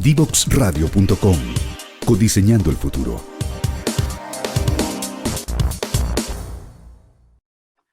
Divoxradio.com. Codiseñando el futuro.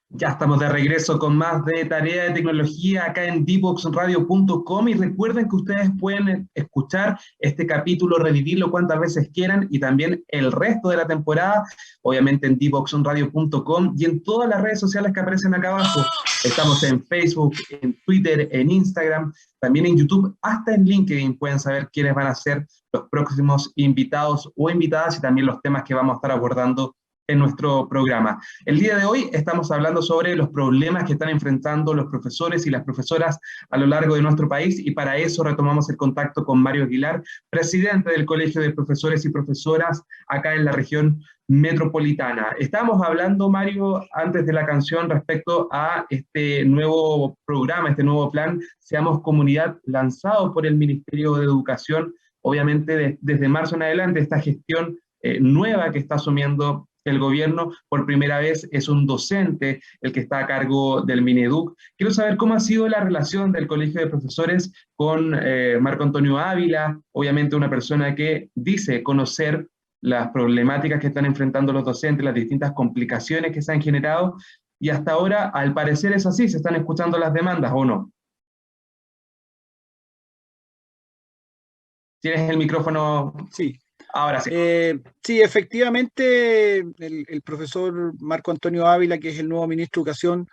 Ya estamos de regreso con más de Tarea de Tecnología acá en Divoxradio.com, y recuerden que ustedes pueden escuchar este capítulo, revivirlo cuantas veces quieran, y también el resto de la temporada, obviamente en Divoxradio.com y en todas las redes sociales que aparecen acá abajo. Estamos en Facebook, en Twitter, en Instagram, también en YouTube, hasta en LinkedIn pueden saber quiénes van a ser los próximos invitados o invitadas, y también los temas que vamos a estar abordando en nuestro programa. El día de hoy estamos hablando sobre los problemas que están enfrentando los profesores y las profesoras a lo largo de nuestro país, y para eso retomamos el contacto con Mario Aguilar, presidente del Colegio de Profesores y Profesoras acá en la región metropolitana. Estábamos hablando, Mario, antes de la canción respecto a este nuevo programa, este nuevo plan, Seamos Comunidad, lanzado por el Ministerio de Educación, obviamente desde marzo en adelante, esta gestión nueva que está asumiendo el gobierno. Por primera vez es un docente el que está a cargo del Mineduc. Quiero saber cómo ha sido la relación del Colegio de Profesores con Marco Antonio Ávila, obviamente una persona que dice conocer las problemáticas que están enfrentando los docentes, las distintas complicaciones que se han generado, y hasta ahora, al parecer es así, se están escuchando las demandas, ¿o no? ¿Tienes el micrófono? Sí. Ahora sí. Sí, efectivamente, el profesor Marco Antonio Ávila, que es el nuevo ministro de Educación,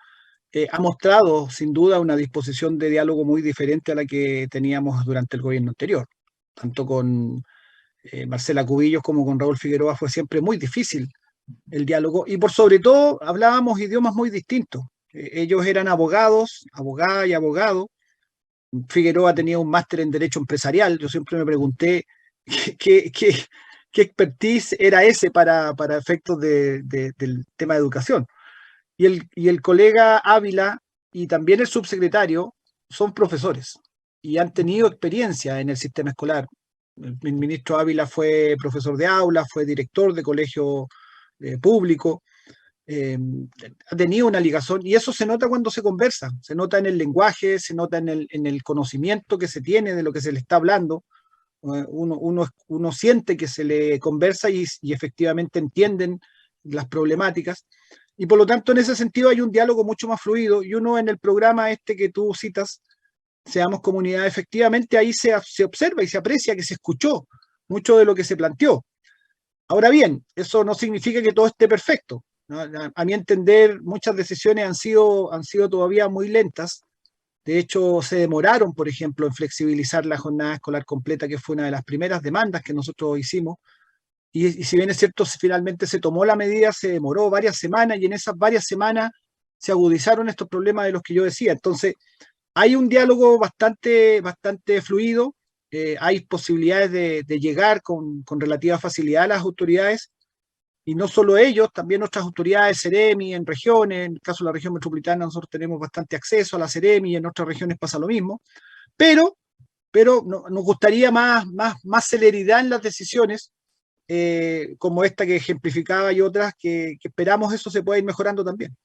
ha mostrado sin duda una disposición de diálogo muy diferente a la que teníamos durante el gobierno anterior. Tanto con Marcela Cubillos como con Raúl Figueroa fue siempre muy difícil el diálogo, y por sobre todo hablábamos idiomas muy distintos. Ellos eran abogados, abogada y abogado. Figueroa tenía un máster en Derecho Empresarial. Yo siempre me pregunté qué expertise era ese para efectos del tema de educación. Y el colega Ávila y también el subsecretario son profesores y han tenido experiencia en el sistema escolar. El ministro Ávila fue profesor de aula, fue director de colegio público, ha tenido una ligación, y eso se nota cuando se conversa, se nota en el lenguaje, se nota en el conocimiento que se tiene de lo que se le está hablando. Uno siente que se le conversa y efectivamente entienden las problemáticas, y por lo tanto en ese sentido hay un diálogo mucho más fluido, y uno en el programa este que tú citas, Seamos Comunidad, efectivamente ahí se observa y se aprecia que se escuchó mucho de lo que se planteó. Ahora bien, eso no significa que todo esté perfecto, ¿no? A mi entender, muchas decisiones han sido todavía muy lentas. De hecho, se demoraron, por ejemplo, en flexibilizar la jornada escolar completa, que fue una de las primeras demandas que nosotros hicimos. Y si bien es cierto, finalmente se tomó la medida, se demoró varias semanas, y en esas varias semanas se agudizaron estos problemas de los que yo decía. Entonces, hay un diálogo bastante fluido, hay posibilidades de llegar con relativa facilidad a las autoridades, y no solo ellos, también otras autoridades, Seremi en regiones. En el caso de la región metropolitana nosotros tenemos bastante acceso a la Seremi, y en otras regiones pasa lo mismo, pero nos gustaría más celeridad en las decisiones, como esta que ejemplificaba, y otras que esperamos eso se pueda ir mejorando también.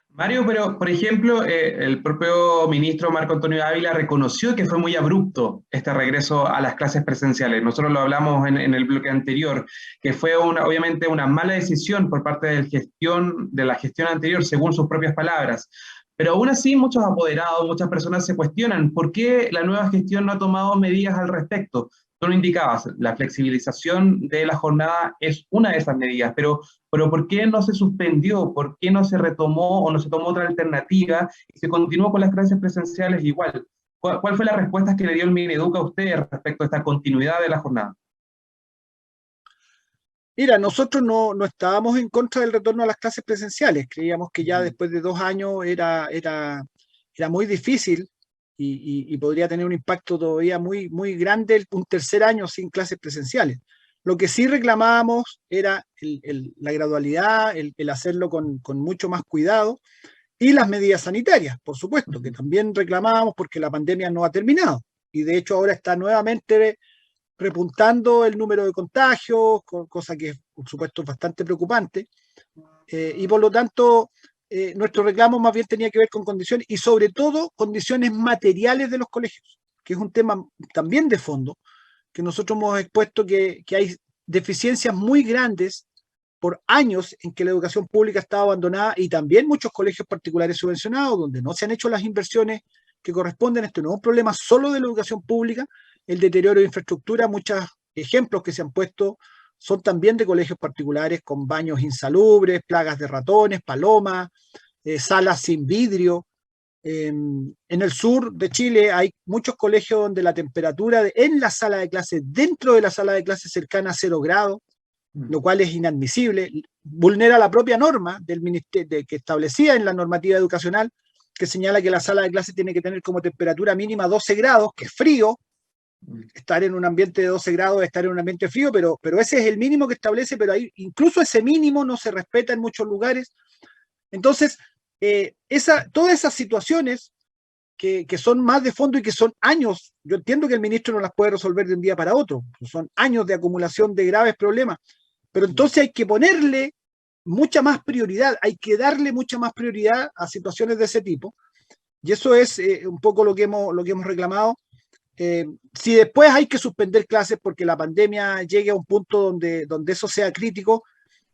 Mario, pero por ejemplo, el propio ministro Marco Antonio Ávila reconoció que fue muy abrupto este regreso a las clases presenciales. Nosotros lo hablamos en el bloque anterior, que fue obviamente una mala decisión por parte de la gestión anterior, según sus propias palabras. Pero aún así, muchos apoderados, muchas personas se cuestionan por qué la nueva gestión no ha tomado medidas al respecto. Tú lo indicabas, la flexibilización de la jornada es una de esas medidas, pero ¿por qué no se suspendió? ¿Por qué no se retomó o no se tomó otra alternativa y se continuó con las clases presenciales igual? ¿Cuál fue la respuesta que le dio el Mineduc a usted respecto a esta continuidad de la jornada? Mira, nosotros no estábamos en contra del retorno a las clases presenciales. Creíamos que ya después de 2 años era muy difícil, y podría tener un impacto todavía muy grande un tercer año sin clases presenciales. Lo que sí reclamábamos era la gradualidad, el hacerlo con mucho más cuidado, y las medidas sanitarias, por supuesto, que también reclamábamos, porque la pandemia no ha terminado, y de hecho ahora está nuevamente repuntando el número de contagios, cosa que por supuesto es bastante preocupante, y por lo tanto nuestro reclamo más bien tenía que ver con condiciones, y sobre todo condiciones materiales de los colegios, que es un tema también de fondo, que nosotros hemos expuesto que hay deficiencias muy grandes por años en que la educación pública estaba abandonada y también muchos colegios particulares subvencionados, donde no se han hecho las inversiones que corresponden. Esto no es un problema solo de la educación pública, el deterioro de infraestructura, muchos ejemplos que se han puesto son también de colegios particulares con baños insalubres, plagas de ratones, palomas, salas sin vidrio. En el sur de Chile hay muchos colegios donde la temperatura en la sala de clase, dentro de la sala de clase, cercana a 0 grados, lo cual es inadmisible, vulnera la propia norma del ministerio que establecía en la normativa educacional, que señala que la sala de clase tiene que tener como temperatura mínima 12 grados, que es frío. Estar en un ambiente de 12 grados es estar en un ambiente frío, pero ese es el mínimo que establece, pero ahí incluso ese mínimo no se respeta en muchos lugares. Entonces, todas esas situaciones que son más de fondo y que son años, yo entiendo que el ministro no las puede resolver de un día para otro, son años de acumulación de graves problemas, pero entonces hay que ponerle mucha más prioridad, hay que darle mucha más prioridad a situaciones de ese tipo, y eso es un poco lo que hemos reclamado. Si después hay que suspender clases porque la pandemia llegue a un punto donde eso sea crítico,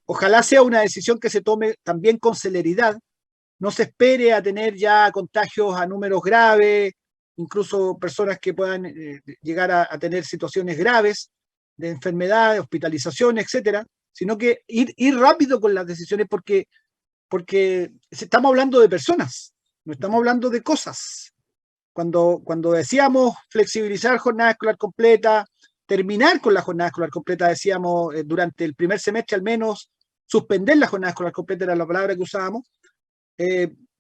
ojalá sea una decisión que se tome también con celeridad, no se espere a tener ya contagios a números graves, incluso personas que puedan llegar a tener situaciones graves de enfermedad, hospitalización, etcétera, sino que ir rápido con las decisiones porque estamos hablando de personas, no estamos hablando de cosas. Cuando decíamos flexibilizar jornada escolar completa, terminar con la jornada escolar completa, decíamos durante el primer semestre al menos, suspender la jornada escolar completa era la palabra que usábamos.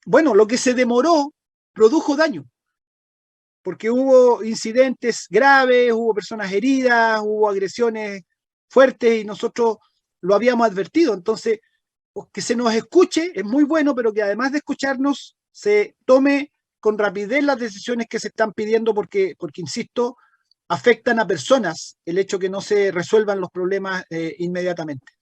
Bueno, lo que se demoró produjo daño, porque hubo incidentes graves, hubo personas heridas, hubo agresiones fuertes y nosotros lo habíamos advertido. Entonces, que se nos escuche es muy bueno, pero que además de escucharnos se tome con rapidez las decisiones que se están pidiendo porque insisto, afectan a personas el hecho que no se resuelvan los problemas inmediatamente.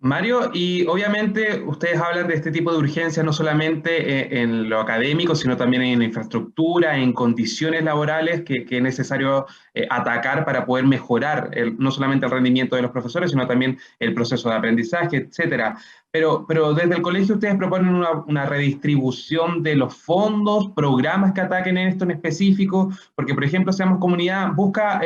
Mario, y obviamente ustedes hablan de este tipo de urgencias no solamente en lo académico, sino también en infraestructura, en condiciones laborales que es necesario atacar para poder mejorar no solamente el rendimiento de los profesores, sino también el proceso de aprendizaje, etcétera. Pero desde el colegio ustedes proponen una redistribución de los fondos, programas que ataquen en esto en específico, porque por ejemplo, Seamos Comunidad busca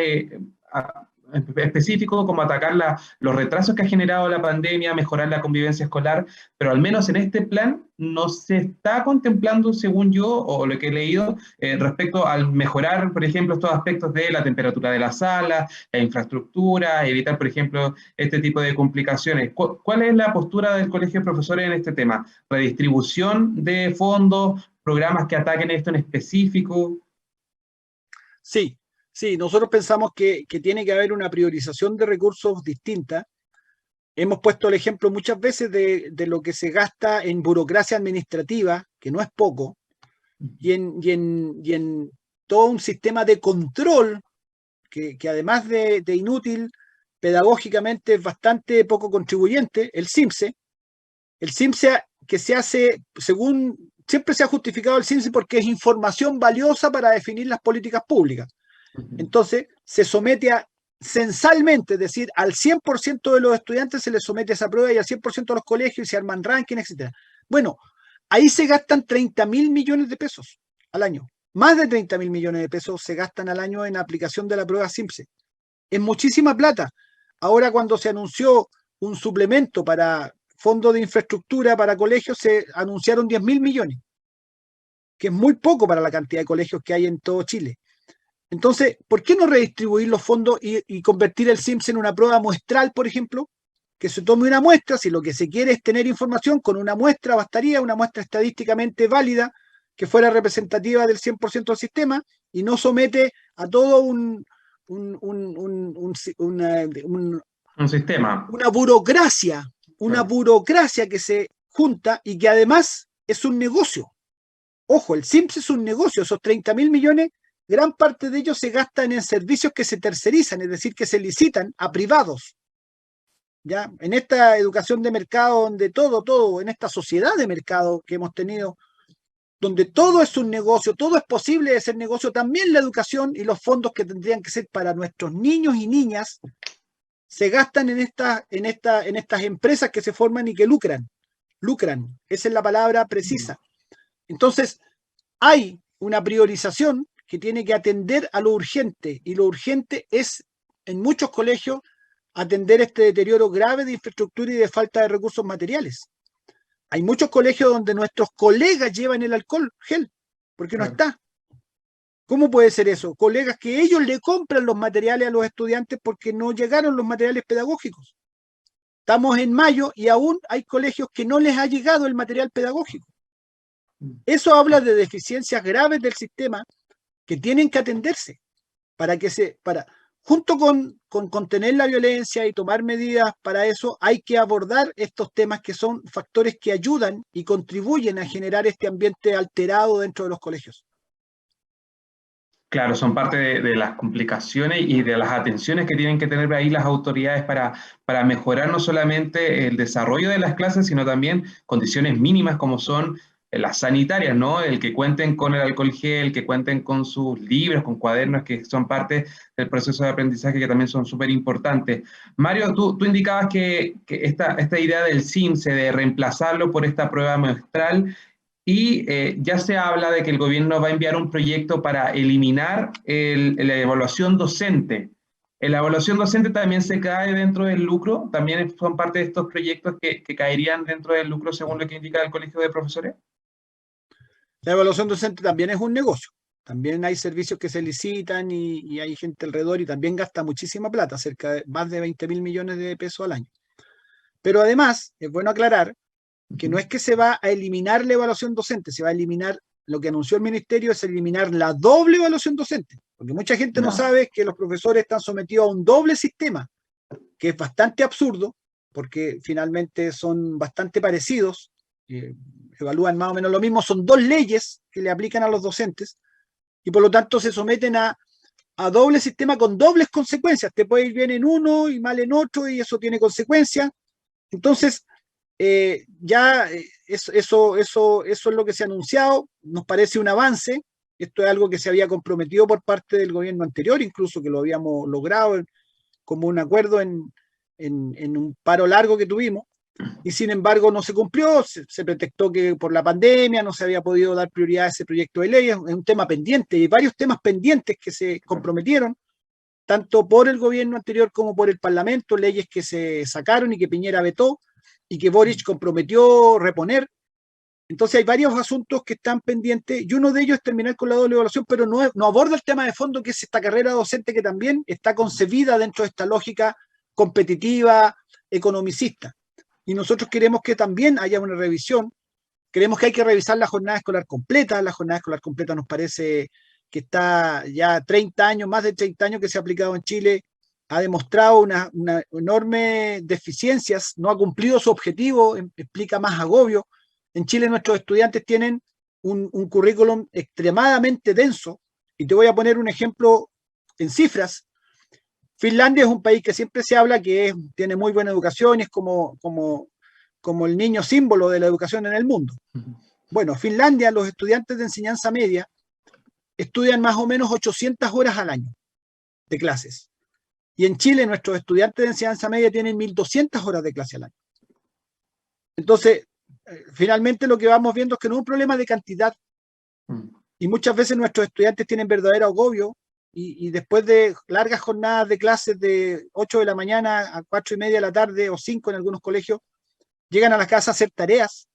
específico como atacar los retrasos que ha generado la pandemia, mejorar la convivencia escolar, pero al menos en este plan no se está contemplando, según yo, o lo que he leído, respecto al mejorar, por ejemplo, estos aspectos de la temperatura de la sala, la infraestructura, evitar, por ejemplo, este tipo de complicaciones. ¿Cuál es la postura del Colegio de Profesores en este tema? ¿Redistribución de fondos, programas que ataquen esto en específico? Sí, nosotros pensamos que tiene que haber una priorización de recursos distinta. Hemos puesto el ejemplo muchas veces de lo que se gasta en burocracia administrativa, que no es poco, y en todo un sistema de control que además de inútil, pedagógicamente es bastante poco contribuyente, el CIMSE. El CIMSE que se hace, según siempre se ha justificado el CIMSE porque es información valiosa para definir las políticas públicas. Entonces, se somete censalmente, es decir, al 100% de los estudiantes se les somete a esa prueba y al 100% de los colegios y se arman rankings, etc. Bueno, ahí se gastan 30.000 millones de pesos al año. Más de 30.000 millones de pesos se gastan al año en aplicación de la prueba CIMSE. Es muchísima plata. Ahora, cuando se anunció un suplemento para fondos de infraestructura para colegios, se anunciaron 10.000 millones, que es muy poco para la cantidad de colegios que hay en todo Chile. Entonces, ¿por qué no redistribuir los fondos y convertir el CIMSE en una prueba muestral, por ejemplo? Que se tome una muestra, si lo que se quiere es tener información, con una muestra bastaría, una muestra estadísticamente válida, que fuera representativa del 100% del sistema, y no somete a todo un sistema. Una burocracia que se junta y que además es un negocio. Ojo, el CIMSE es un negocio, esos 30.000 millones, gran parte de ellos se gastan en servicios que se tercerizan, es decir, que se licitan a privados. ¿Ya? En esta educación de mercado, donde todo, en esta sociedad de mercado que hemos tenido, donde todo es un negocio, todo es posible de ser negocio, también la educación y los fondos que tendrían que ser para nuestros niños y niñas se gastan en estas empresas que se forman y que lucran. Lucran, esa es la palabra precisa. Entonces, hay una priorización que tiene que atender a lo urgente, y lo urgente es, en muchos colegios, atender este deterioro grave de infraestructura y de falta de recursos materiales. Hay muchos colegios donde nuestros colegas llevan el alcohol gel, porque no está. ¿Cómo puede ser eso? Colegas que ellos le compran los materiales a los estudiantes porque no llegaron los materiales pedagógicos. Estamos en mayo y aún hay colegios que no les ha llegado el material pedagógico. Eso habla de deficiencias graves del sistema que tienen que atenderse junto con contener la violencia y tomar medidas para eso, hay que abordar estos temas que son factores que ayudan y contribuyen a generar este ambiente alterado dentro de los colegios. Claro, son parte de las complicaciones y de las atenciones que tienen que tener ahí las autoridades para mejorar no solamente el desarrollo de las clases, sino también condiciones mínimas como son las sanitarias, ¿no? El que cuenten con el alcohol gel, que cuenten con sus libros, con cuadernos, que son parte del proceso de aprendizaje, que también son súper importantes. Mario, tú indicabas que esta idea del CIMSE, de reemplazarlo por esta prueba muestral, y ya se habla de que el gobierno va a enviar un proyecto para eliminar la evaluación docente. ¿La evaluación docente también se cae dentro del lucro? ¿También son parte de estos proyectos que caerían dentro del lucro según lo que indica el Colegio de Profesores? La evaluación docente también es un negocio. También hay servicios que se licitan y hay gente alrededor y también gasta muchísima plata, cerca de más de 20.000 millones de pesos al año. Pero además, es bueno aclarar que no es que se va a eliminar la evaluación docente, se va a eliminar, lo que anunció el ministerio es eliminar la doble evaluación docente, porque mucha gente no sabe que los profesores están sometidos a un doble sistema, que es bastante absurdo, porque finalmente son bastante parecidos, evalúan más o menos lo mismo, son dos leyes que le aplican a los docentes, y por lo tanto se someten a doble sistema con dobles consecuencias. Te puede ir bien en uno y mal en otro, y eso tiene consecuencias. Entonces, eso es lo que se ha anunciado, nos parece un avance. Esto es algo que se había comprometido por parte del gobierno anterior, incluso que lo habíamos logrado como un acuerdo en un paro largo que tuvimos, y sin embargo no se cumplió, se pretextó que por la pandemia no se había podido dar prioridad a ese proyecto de ley. Es un tema pendiente, y varios temas pendientes que se comprometieron, tanto por el gobierno anterior como por el Parlamento, leyes que se sacaron y que Piñera vetó, y que Boric comprometió reponer. Entonces hay varios asuntos que están pendientes, y uno de ellos es terminar con la doble evaluación, pero no aborda el tema de fondo, que es esta carrera docente que también está concebida dentro de esta lógica competitiva, economicista. Y nosotros queremos que también haya una revisión. Creemos que hay que revisar la jornada escolar completa. La jornada escolar completa nos parece que está ya 30 años, más de 30 años que se ha aplicado en Chile, ha demostrado una enorme deficiencias, no ha cumplido su objetivo, explica más agobio. En Chile nuestros estudiantes tienen un currículum extremadamente denso, y te voy a poner un ejemplo en cifras. Finlandia es un país que siempre se habla que tiene muy buena educación, es como el niño símbolo de la educación en el mundo. Bueno, Finlandia, los estudiantes de enseñanza media estudian más o menos 800 horas al año de clases. Y en Chile nuestros estudiantes de enseñanza media tienen 1.200 horas de clase al año. Entonces, finalmente lo que vamos viendo es que no es un problema de cantidad. Y muchas veces nuestros estudiantes tienen verdadero agobio, y después de largas jornadas de clases de 8 de la mañana a 4:30 de la tarde o 5 en algunos colegios, llegan a la casa a hacer tareas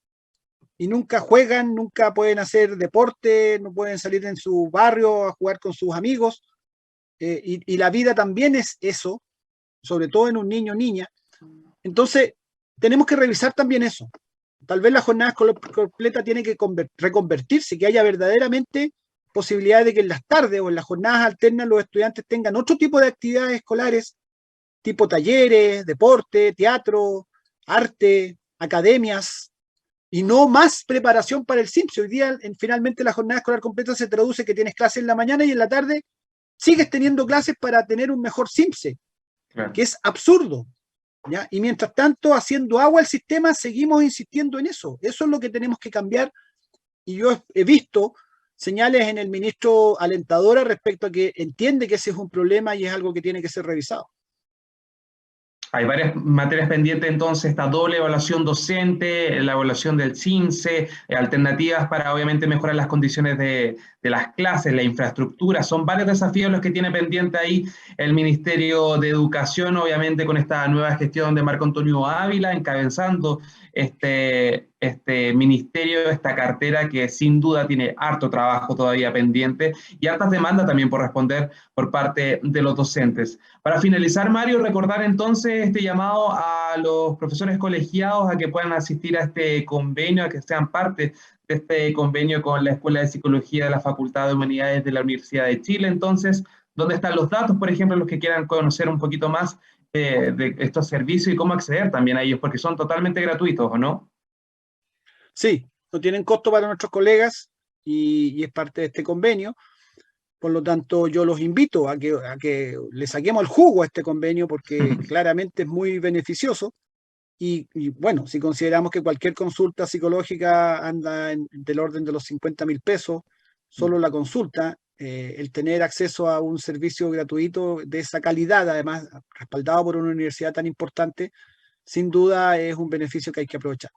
y nunca juegan, nunca pueden hacer deporte, no pueden salir en su barrio a jugar con sus amigos. Y la vida también es eso, sobre todo en un niño o niña. Entonces, tenemos que revisar también eso. Tal vez la jornada escolar completa tiene que reconvertirse, que haya verdaderamente posibilidad de que en las tardes o en las jornadas alternas los estudiantes tengan otro tipo de actividades escolares, tipo talleres, deporte, teatro, arte, academias, y no más preparación para el CIMSE. Hoy día, finalmente, la jornada escolar completa se traduce que tienes clases en la mañana y en la tarde sigues teniendo clases para tener un mejor CIMSE, claro, que es absurdo, ¿ya? Y mientras tanto, haciendo agua al sistema, seguimos insistiendo en eso. Eso es lo que tenemos que cambiar, y yo he visto señales en el ministro alentadoras respecto a que entiende que ese es un problema y es algo que tiene que ser revisado. Hay varias materias pendientes, entonces, esta doble evaluación docente, la evaluación del CINSE, alternativas para obviamente mejorar las condiciones de las clases, la infraestructura. Son varios desafíos los que tiene pendiente ahí el Ministerio de Educación, obviamente con esta nueva gestión de Marco Antonio Ávila, encabezando este ministerio, esta cartera que sin duda tiene harto trabajo todavía pendiente y hartas demandas también por responder por parte de los docentes. Para finalizar, Mario, recordar entonces este llamado a los profesores colegiados a que puedan asistir a este convenio, a que sean parte de este convenio con la Escuela de Psicología de la Facultad de Humanidades de la Universidad de Chile. Entonces, ¿dónde están los datos, por ejemplo, los que quieran conocer un poquito más de estos servicios y cómo acceder también a ellos? Porque son totalmente gratuitos, ¿o no? Sí, no tienen costo para nuestros colegas y es parte de este convenio. Por lo tanto, yo los invito a que le saquemos el jugo a este convenio porque claramente es muy beneficioso. Y bueno, si consideramos que cualquier consulta psicológica anda del orden de los 50.000 pesos, solo la consulta, el tener acceso a un servicio gratuito de esa calidad, además respaldado por una universidad tan importante, sin duda es un beneficio que hay que aprovechar.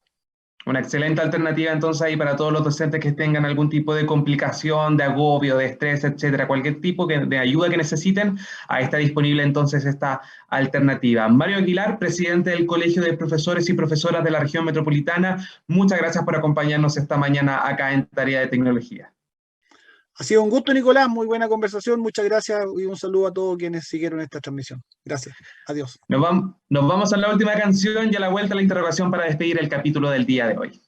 Una excelente alternativa entonces ahí para todos los docentes que tengan algún tipo de complicación, de agobio, de estrés, etcétera, cualquier tipo de ayuda que necesiten, ahí está disponible entonces esta alternativa. Mario Aguilar, presidente del Colegio de Profesores y Profesoras de la Región Metropolitana, muchas gracias por acompañarnos esta mañana acá en Tarea de Tecnología. Ha sido un gusto, Nicolás, muy buena conversación, muchas gracias y un saludo a todos quienes siguieron esta transmisión. Gracias, adiós. Nos vamos a la última canción y a la vuelta a la interrogación para despedir el capítulo del día de hoy.